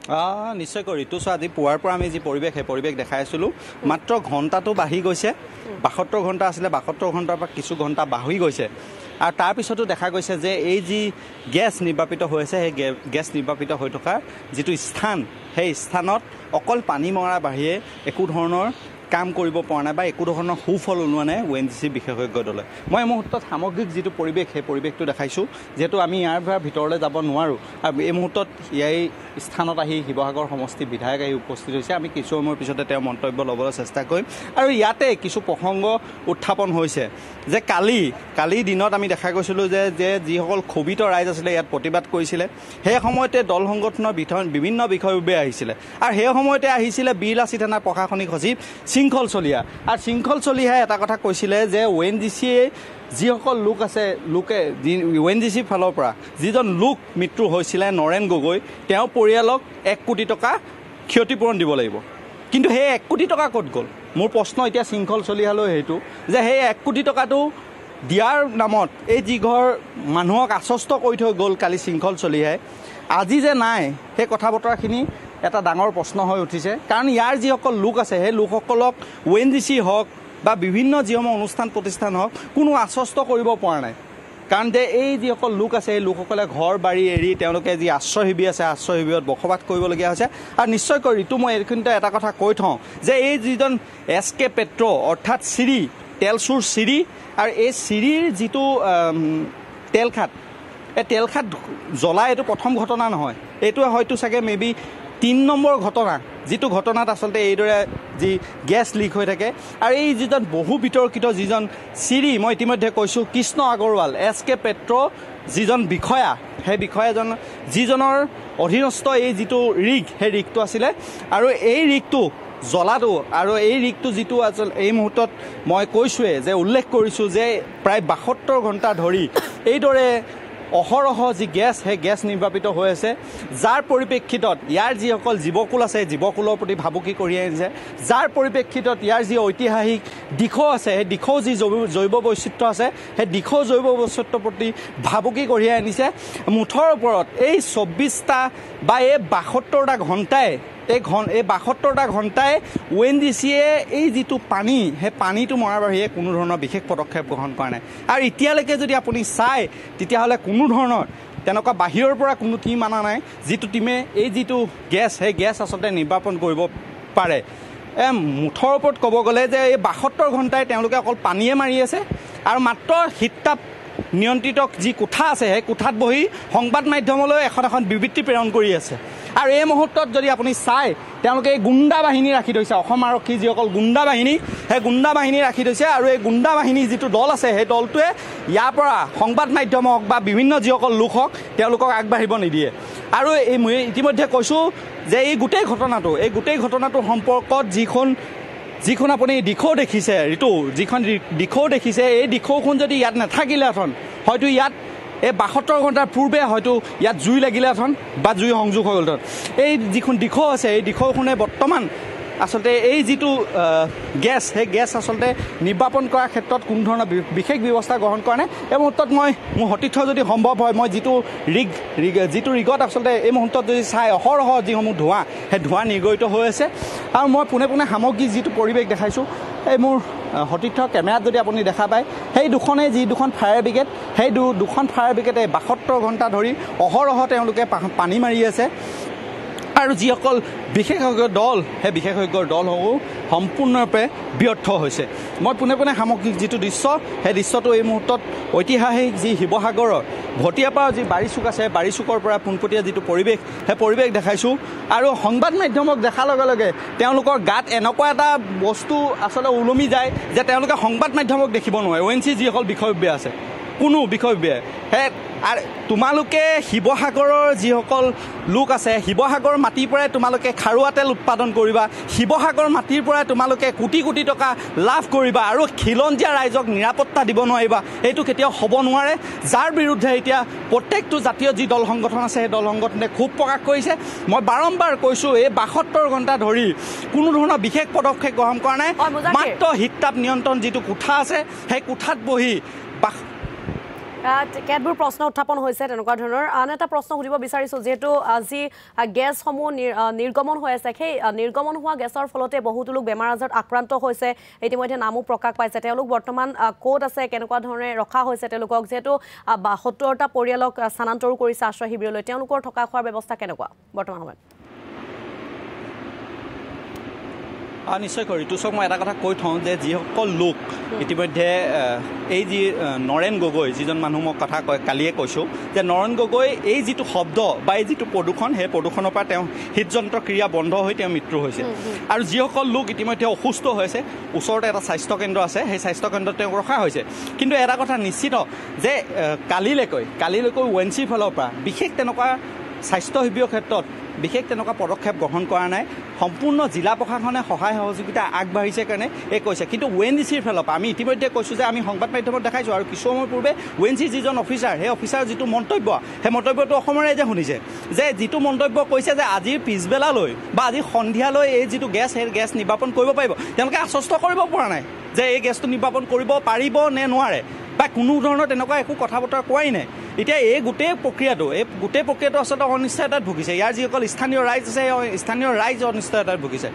নিশ্চয়কৈ ঋতু চোৱা আজি পুৱাৰ পৰা আমি যি পৰিৱেশ সেই পৰিৱেশ দেখাই আছিলোঁ মাত্ৰ ঘণ্টাটো বাঢ়ি গৈছে ৭২ ঘণ্টা আছিলে ৭২ ঘণ্টাৰ পৰা কিছু ঘণ্টা বাঢ়ি গৈছে আৰু তাৰপিছতো দেখা গৈছে যে এই যি গেছ নিৰ্বাপিত হৈ আছে সেই গেছ নিৰ্বাপিত হৈ থকাৰ যিটো স্থান সেই স্থানত অকল পানী মৰাৰ বাহিৰে একো ধৰণৰ কাম কৰিব পৰা নাই বা একো ধৰণৰ সুফল ওলোৱা নাই ONGC বিশেষজ্ঞ দলে মই এই মুহূৰ্তত সামগ্ৰিক যিটো পৰিৱেশ সেই পৰিৱেশটো দেখাইছোঁ যিহেতু আমি ইয়াৰ পৰা ভিতৰলৈ যাব নোৱাৰোঁ আৰু এই মুহূৰ্তত এই স্থানত আহি শিৱসাগৰ সমষ্টিৰ বিধায়ক আহি উপস্থিত হৈছে আমি কিছু সময়ৰ পিছতে তেওঁ মন্তব্য ল'বলৈ চেষ্টা কৰিম আৰু ইয়াতে কিছু প্ৰসংগ উত্থাপন হৈছে যে কালি দিনত আমি দেখা গৈছিলোঁ যে যিসকল ক্ষোভিত ৰাইজ আছিলে ইয়াত প্ৰতিবাদ কৰিছিলে সেই সময়তে দল সংগঠনৰ বিভিন্ন বিষয়ববীয়া আহিছিলে আৰু সেই সময়তে আহিছিলে বীৰলাচি থানাৰ প্ৰশাসনিক সচিব শৃংখল চলিহা আৰু শৃংখল চলিহাই এটা কথা কৈছিলে যে ONGCয়ে যিসকল লোক আছে ONGCৰ ফালৰ পৰা যিজন লোক মৃত্যু হৈছিলে নৰেন গগৈ তেওঁৰ পৰিয়ালক ১ কোটি টকা ক্ষতিপূৰণ দিব লাগিব কিন্তু সেই ১ কোটি টকা ক'ত গ'ল মোৰ প্ৰশ্ন এতিয়া শৃংখল চলিহালৈ সেইটো যে সেই ১ কোটি টকাটো দিয়াৰ নামত এই যি ঘৰ মানুহক আশ্বস্ত কৰি থৈ গ'ল কালি শৃংখল চলিহাই আজি যে নাই সেই কথা বতৰাখিনি এটা ডাঙৰ প্ৰশ্ন হৈ উঠিছে কাৰণ ইয়াৰ যিসকল লোক আছে সেই লোকসকলক ONGC হওক বা বিভিন্ন যিসমূহ অনুষ্ঠান প্ৰতিষ্ঠান হওক কোনো আশ্বস্ত কৰিব পৰা নাই কাৰণ যে এই যিসকল লোক আছে এই লোকসকলে ঘৰ বাৰী এৰি তেওঁলোকে যি আশ্ৰয় শিবিৰ আছে আশ্ৰয় শিবিৰত বসবাস কৰিবলগীয়া হৈছে আৰু নিশ্চয়কৈ ঋতু মই এইখিনিতে এটা কথা কৈ থওঁ যে এই যিজন SK পেট্ৰ' অৰ্থাৎ চিৰি তেলচুৰ চিৰি আৰু এই চিৰিৰ যিটো তেলখাট এই তেলখাট জ্বলা এইটো প্ৰথম ঘটনা নহয় এইটো হয়তো চাগে মেবি ৩ নম্বৰ ঘটনা যিটো ঘটনাত আচলতে এইদৰে যি গেছ লিক হৈ থাকে আৰু এই যিজন বহু বিতৰ্কিত যিজন চিৰি মই ইতিমধ্যে কৈছোঁ কৃষ্ণ আগৰৱাল SK পেট্ৰ' যিজন বিষয়া সেই বিষয়াজন যিজনৰ অধীনস্থ এই যিটো ৰিগ সেই ৰিগটো আছিলে আৰু এই ৰিগটো জ্বলাটো আৰু এই ৰিগটো যিটো আচল এই মুহূৰ্তত মই কৈছোঁৱে যে উল্লেখ কৰিছোঁ যে প্ৰায় ৭২ ঘণ্টা ধৰি এইদৰে অহৰহ যি গেছ সেই গেছ নিৰ্বাপিত হৈ আছে যাৰ পৰিপ্ৰেক্ষিতত ইয়াৰ যিসকল জীৱকুল আছে জীৱকুলৰ প্ৰতি ভাবুকি কঢ়িয়াই আনিছে যাৰ পৰিপ্ৰেক্ষিতত ইয়াৰ যি ঐতিহাসিক দিশো আছে সেই দিশো যি জৈৱ বৈচিত্ৰ্য আছে সেই দিশো জৈৱ বৈচিত্ৰ্যৰ প্ৰতি ভাবুকি কঢ়িয়াই আনিছে মুঠৰ ওপৰত এই ২৪টা বা এই ৭২টা ঘণ্টাই এই ৭২টা ঘণ্টাই ONGCয়ে এই যিটো পানী সেই পানীটো মৰাৰ বাহিৰে কোনো ধৰণৰ বিশেষ পদক্ষেপ গ্ৰহণ কৰা নাই আৰু এতিয়ালৈকে যদি আপুনি চায় তেতিয়াহ'লে কোনো ধৰণৰ তেনেকুৱা বাহিৰৰ পৰা কোনো টীম অনা নাই যিটো টীমে এই যিটো গেছ সেই গেছ আচলতে নিৰ্বাপন কৰিব পাৰে মুঠৰ ওপৰত ক'ব গ'লে যে এই ৭২ ঘণ্টাই তেওঁলোকে অকল পানীয়ে মাৰি আছে আৰু মাত্ৰ শীততাপ নিয়ন্ত্ৰিত যি কোঠা আছে সেই কোঠাত বহি সংবাদ মাধ্যমলৈ এখন বিবৃতি প্ৰেৰণ কৰি আছে আৰু এই মুহূৰ্তত যদি আপুনি চায় তেওঁলোকে এই গুণ্ডা বাহিনী ৰাখি থৈছে অসম আৰক্ষী যিসকল গুণ্ডা বাহিনী সেই গুণ্ডা বাহিনী ৰাখি থৈছে আৰু এই গুণ্ডা বাহিনীৰ যিটো দল আছে সেই দলটোৱে ইয়াৰ পৰা সংবাদ মাধ্যম হওক বা বিভিন্ন যিসকল লোক হওক তেওঁলোকক আগবাঢ়িব নিদিয়ে আৰু এই মই ইতিমধ্যে কৈছোঁ যে এই গোটেই ঘটনাটোৰ সম্পৰ্কত যিখন আপুনি দিশো দেখিছে ঋতু যিখন দিশো দেখিছে এই দিশোখন যদি ইয়াত নাথাকিলেহেঁতেন হয়তো ইয়াত এই ৭২ ঘণ্টাৰ পূৰ্বে হয়তো ইয়াত জুই লাগিলেহেঁতেন বা জুই সংযোগ হৈ গ'লহেঁতেন এই যিখন দিশো আছে এই দিশোখনে বৰ্তমান আচলতে এই যিটো গেছ সেই গেছ আচলতে নিৰ্বাপন কৰাৰ ক্ষেত্ৰত কোনো ধৰণৰ বিশেষ ব্যৱস্থা গ্ৰহণ কৰা নাই এই মুহূৰ্তত মোৰ সতীৰ্থ যদি সম্ভৱ হয় মই যিটো ৰিগত আচলতে এই মুহূৰ্তত যদি চাই অহৰহ যিসমূহ ধোঁৱা সেই ধোঁৱা নিৰ্গৰিত হৈ আছে আৰু মই পোনে সামগ্ৰিক যিটো পৰিৱেশ দেখাইছোঁ এই মোৰ সতীৰ্থ কেমেৰাত যদি আপুনি দেখা পায় সেই দুখন ফায়াৰ ব্ৰিগেড সেই দুখন ফায়াৰ ব্ৰিগেডে ৭২ ঘণ্টা ধৰি অহৰহ তেওঁলোকে পানী মাৰি আছে আৰু যিসকল বিশেষজ্ঞ দল সেই বিশেষজ্ঞ দলসমূহ সম্পূৰ্ণৰূপে ব্যৰ্থ হৈছে মই পোনে সামগ্ৰিক যিটো দৃশ্য সেই দৃশ্যটো এই মুহূৰ্তত ঐতিহাসিক যি শিৱসাগৰৰ ভটিয়াপাৰ যি বাৰীচুক আছে বাৰীচুকৰ পৰা পোনপটীয়া যিটো পৰিৱেশ সেই পৰিৱেশ দেখাইছোঁ আৰু সংবাদ মাধ্যমক দেখাৰ লগে লগে তেওঁলোকৰ গাত এনেকুৱা এটা বস্তু আচলতে ওলমি যায় যে তেওঁলোকে সংবাদ মাধ্যমক দেখিব নোৱাৰে ONGC যিসকল বিষয়ববীয়া আছে কোনো বিষয়ববীয়াই আৰু তোমালোকে শিৱসাগৰৰ যিসকল লোক আছে শিৱসাগৰ মাটিৰ পৰাই তোমালোকে খাৰুৱা তেল উৎপাদন কৰিবা শিৱসাগৰ মাটিৰ পৰাই তোমালোকে কোটি টকা লাভ কৰিবা আৰু খিলঞ্জীয়া ৰাইজক নিৰাপত্তা দিব নোৱাৰিবা এইটো কেতিয়াও হ'ব নোৱাৰে যাৰ বিৰুদ্ধে এতিয়া প্ৰত্যেকটো জাতীয় যি দল সংগঠন আছে সেই দল সংগঠনে ক্ষোভ প্ৰকাশ কৰিছে মই বাৰম্বাৰ কৈছোঁ এই ৭২ ঘণ্টা ধৰি কোনো ধৰণৰ বিশেষ পদক্ষেপ গ্ৰহণ কৰা নাই মাত্ৰ শীততাপ নিয়ন্ত্ৰণ যিটো কোঠা আছে সেই কোঠাত বহি কেতবোৰ প্ৰশ্ন উত্থাপন হৈছে তেনেকুৱা ধৰণৰ আন এটা প্ৰশ্ন সুধিব বিচাৰিছোঁ যেহেতু আজি গেছসমূহ নিৰ্গমন হৈ আছে সেই নিৰ্গমন হোৱা গেছৰ ফলতে বহুতো লোক বেমাৰ আজাৰত আক্ৰান্ত হৈছে ইতিমধ্যে নামো প্ৰকাশ পাইছে তেওঁলোক বৰ্তমান ক'ত আছে কেনেকুৱা ধৰণে ৰখা হৈছে তেওঁলোকক যেহেতু ৭২টা পৰিয়ালক স্থানান্তৰো কৰিছে আশ্ৰয় শিবিৰলৈ তেওঁলোকৰ থকা খোৱাৰ ব্যৱস্থা কেনেকুৱা বৰ্তমান সময়ত নিশ্চয় কৰি ঋতুচক মই এটা কথা কৈ থওঁ যে যিসকল লোক ইতিমধ্যে এই যি নৰেন গগৈ যিজন মানুহ মই কথা কালিয়ে কৈছোঁ যে নৰেন গগৈ এই যিটো শব্দ বা এই যিটো প্ৰদূষণ সেই প্ৰদূষণৰ পৰা তেওঁ হৃদযন্ত্ৰ ক্ৰিয়া বন্ধ হৈ তেওঁ মৃত্যু হৈছে আৰু যিসকল লোক ইতিমধ্যে অসুস্থ হৈছে ওচৰতে এটা স্বাস্থ্যকেন্দ্ৰ আছে সেই স্বাস্থ্যকেন্দ্ৰত তেওঁক ৰখা হৈছে কিন্তু এটা কথা নিশ্চিত যে কালিলৈকৈ ONGCৰ ফালৰ পৰা বিশেষ তেনেকুৱা স্বাস্থ্য শিবিৰৰ ক্ষেত্ৰত বিশেষ তেনেকুৱা পদক্ষেপ গ্ৰহণ কৰা নাই সম্পূৰ্ণ জিলা প্ৰশাসনে সহায় সহযোগিতা আগবাঢ়িছে কাৰণে এই কৈছে কিন্তু ONGCৰ ফালৰ পৰা আমি ইতিমধ্যে কৈছোঁ যে আমি সংবাদ মাধ্যমত দেখাইছোঁ আৰু কিছু সময় পূৰ্বে ONGCৰ যিজন অফিচাৰ সেই অফিচাৰৰ যিটো মন্তব্য সেই মন্তব্যটো অসমৰ ৰাইজে শুনিছে যে যিটো মন্তব্য কৈছে যে আজিৰ পিছবেলালৈ বা আজি সন্ধিয়ালৈ এই যিটো গেছ সেই গেছ নিৰ্বাপন কৰিব পাৰিব তেওঁলোকে আশ্বস্ত কৰিব পৰা নাই যে এই গেছটো নিৰ্বাপন কৰিব পাৰিব নে নোৱাৰে বা কোনো ধৰণৰ তেনেকুৱা একো কথা বতৰা কোৱাই নাই এতিয়া এই গোটেই প্ৰক্ৰিয়াটো আচলতে অনিশ্চয়তাত ভুগিছে ইয়াৰ যিসকল স্থানীয় ৰাইজ আছে সেই স্থানীয় ৰাইজ অনিশ্চয়তাত ভুগিছে